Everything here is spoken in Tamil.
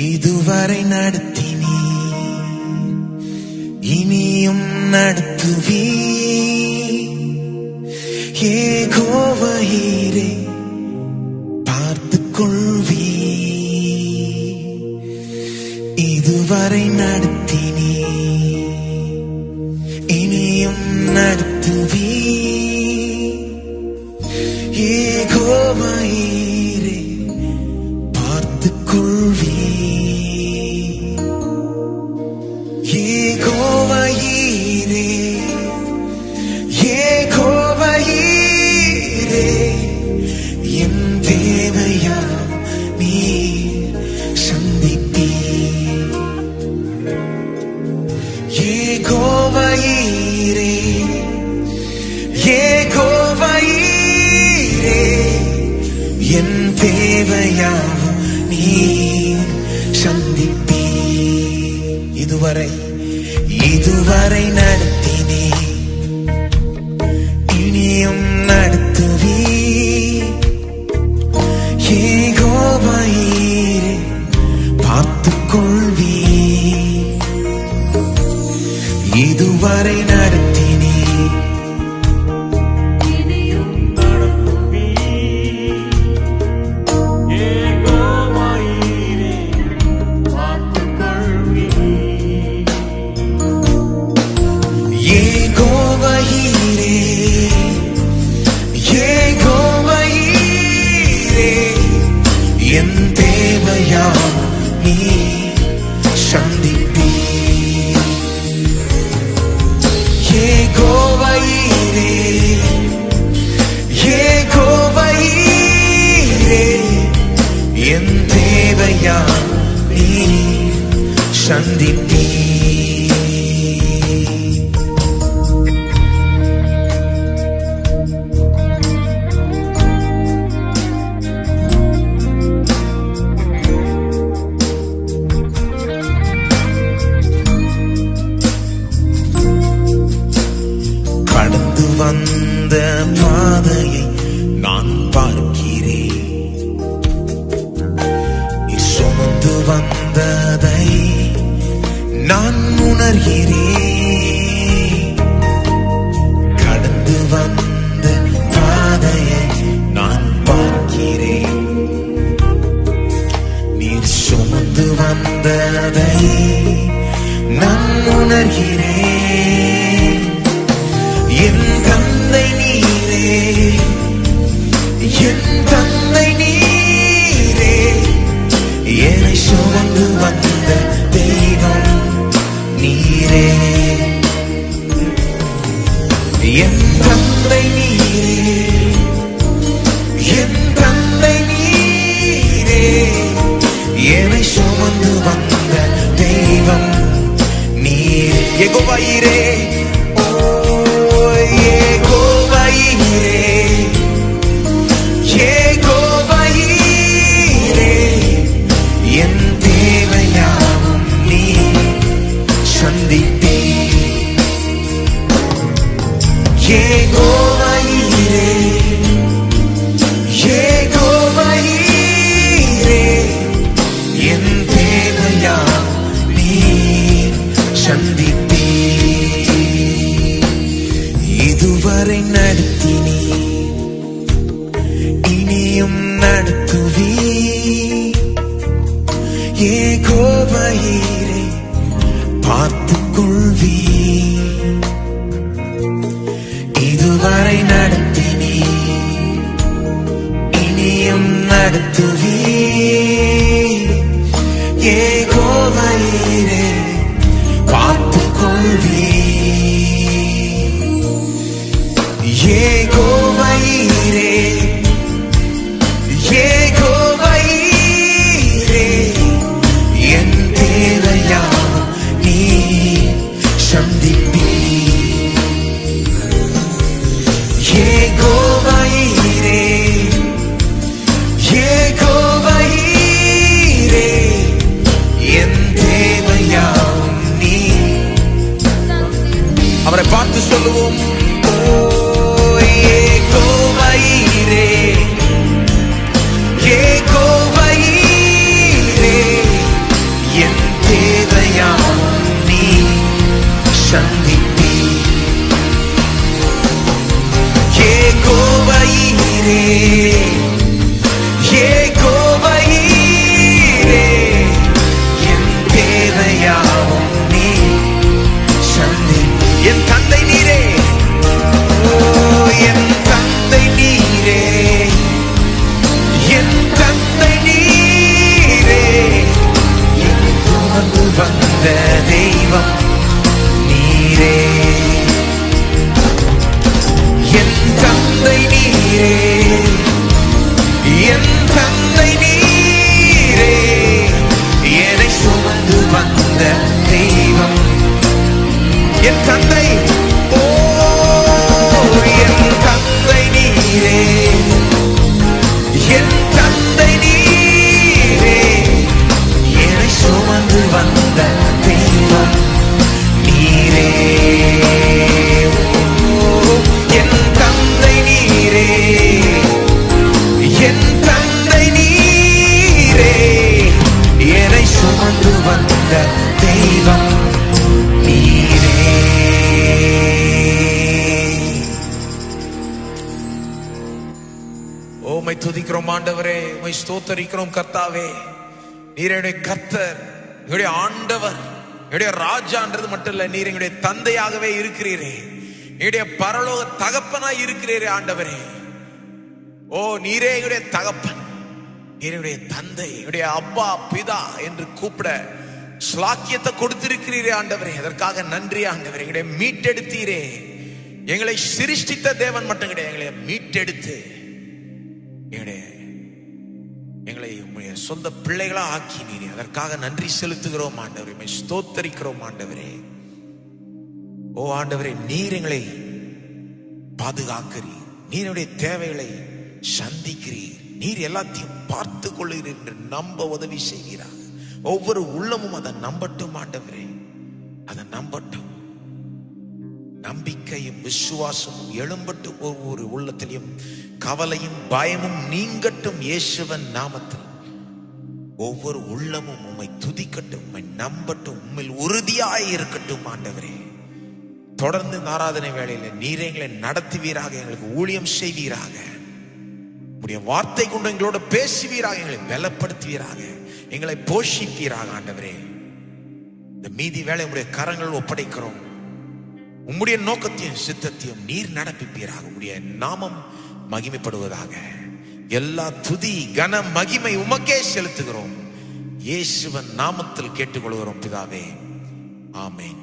இதுவரை நடத்தினீ, இனியும் நடத்துவீ. யெகோவாயீரே பார்த்துக் கொள்வீ. இதுவரை நடத்தினீ, இனியும் நடத்துவீ. யெகோவாயீரே பார்த்துக் கொள்வீ. யெகோவாயீரே, யெகோவாயீரே என் தேவையாம் நீர் சந்திப்பீர். யெகோவாயீரே, யெகோவாயீரே என் தேவையாம் நீர் சந்திப்பீர். இதுவரை நடத்தினே, இனியும் நடத்துவீ. யெகோவாயீரே பார்த்துக் கொள்வீ. இதுவரை நடத்தினே, என் தேவையாம் நீ சந்திப்பீ. யெகோவாயீரே, யெகோவாயீரே என் தேவையாம் நீ சந்திப்பீ. கடந்து வந்த பாதையை நான் பார்க்கிறேன். சுமந்து வந்ததை நான் உணர்கிறேன். கடந்து வந்த பாதையை நான் பார்க்கிறேன். நீர் சுமந்து வந்ததை நான் உணர்கிறேன். என் தந்தை நீரே, என் தந்தை நீரே என்னை சுமந்து வந்த தெய்வம் நீரே. என் தந்தை நீரே, என் தந்தை நீரே என்னை சுமந்து வந்த தெய்வம் நீரே. யெகோவாயீரே, என் தேவையாவும் நீ சந்திப்பீ. யெகோவாயீரே, யெகோவாயீரே என் தேவையாவும் நீ சந்திப்பீ. இதுவரை நடத்தினீ, இனியும் நடத்துவீ. யெகோவாயீரே பார்த்துக் கொள்வீ. இதுவரை நடத்தினீ, இனியும் நடத்துவீ. யெகோவாயீரே பார்த்துக் கொள்வீ. யெகோவாயீரே, யெகோவாயீரே என் தேவையாம் நீ சந்திப்பீ. யெகோவாயீரே, யெகோவாயீரே என் தேவையாம் நீ. அவரை பார்த்து சொல்லுவோம். ஓ யெகோவாயீரே, ஆண்டவரே, உம்மை ஸ்தோத்தரிக்கிறோம் கர்த்தாவே. நீர் என்னுடைய கர்த்தர், எங்களுடைய ஆண்டவர், என்னுடைய ராஜான்றது மட்டும் இல்ல, நீர் எங்களுடைய தந்தையாகவே இருக்கிறீரே, என்னுடைய பரலோக தகப்பனாய் இருக்கிறீரே ஆண்டவரே. ஓ, நீரே எங்களுடைய தகப்பன், என்னுடைய தந்தை, என்னுடைய அப்பா பிதா என்று கூப்பிட ஸ்லாக்கியத்தை கொடுத்திருக்கிறீரே ஆண்டவரே. அதற்காக நன்றி ஆண்டவரே. எங்களை மீட்டெடுத்தீரே. எங்களை சிருஷ்டித்த தேவன் மட்டும் கிடையாது, எங்களை மீட்டெடுத்து எங்களை உங்களுடைய சொந்த பிள்ளைகளா ஆக்கினீரே. அதற்காக நன்றி செலுத்துகிறோம் ஆண்டவரே, ஸ்தோத்தரிக்கிறோம் ஆண்டவரே. ஓ ஆண்டவரே, நீர் எங்களை பாதுகாக்கிறீர், நீருடைய தேவைகளை சந்திக்கிறீர், நீர் எல்லாத்தையும் பார்த்து கொள்கிறீர் என்று நம்ப உதவி செய்கிறார். ஒவ்வொரு உள்ளமும் அதை நம்பட்டும் ஆண்டவரே, அதை நம்பட்டும். நம்பிக்கையும் விசுவாசமும் எழும்பட்டும். ஒவ்வொரு உள்ளத்திலையும் கவலையும் பயமும் நீங்கட்டும் இயேசுவின் நாமத்தில். ஒவ்வொரு உள்ளமும் உம்மை துதிக்கட்டும், உம்மை நம்பட்டும், உம்மில் உறுதியாய் இருக்கட்டும் ஆண்டவரே. தொடர்ந்து ஆராதனை வேளையில நீர் எங்களை நடத்துவீராக, எங்களுக்கு ஊழியம் செய்வீராக, உம்முடைய வார்த்தை கொண்டு எங்களோட பேசுவீராக, எங்களை பலப்படுத்துவீராக, எங்களை போஷிப்பீராக ஆண்டவரே. இந்த மீதி வேலை உம்முடைய கரங்கள் ஒப்படைக்கிறோம். உம்முடைய நோக்கத்தையும் சித்தத்தையும் நீர் நடப்பிப்பீராக. உம்முடைய நாமம் மகிமைப்படுவதாக. எல்லா துதி கன மகிமை உமக்கே செலுத்துகிறோம். இயேசுவின் நாமத்தில் கேட்டுக்கொள்கிறோம் பிதாவே, ஆமென்.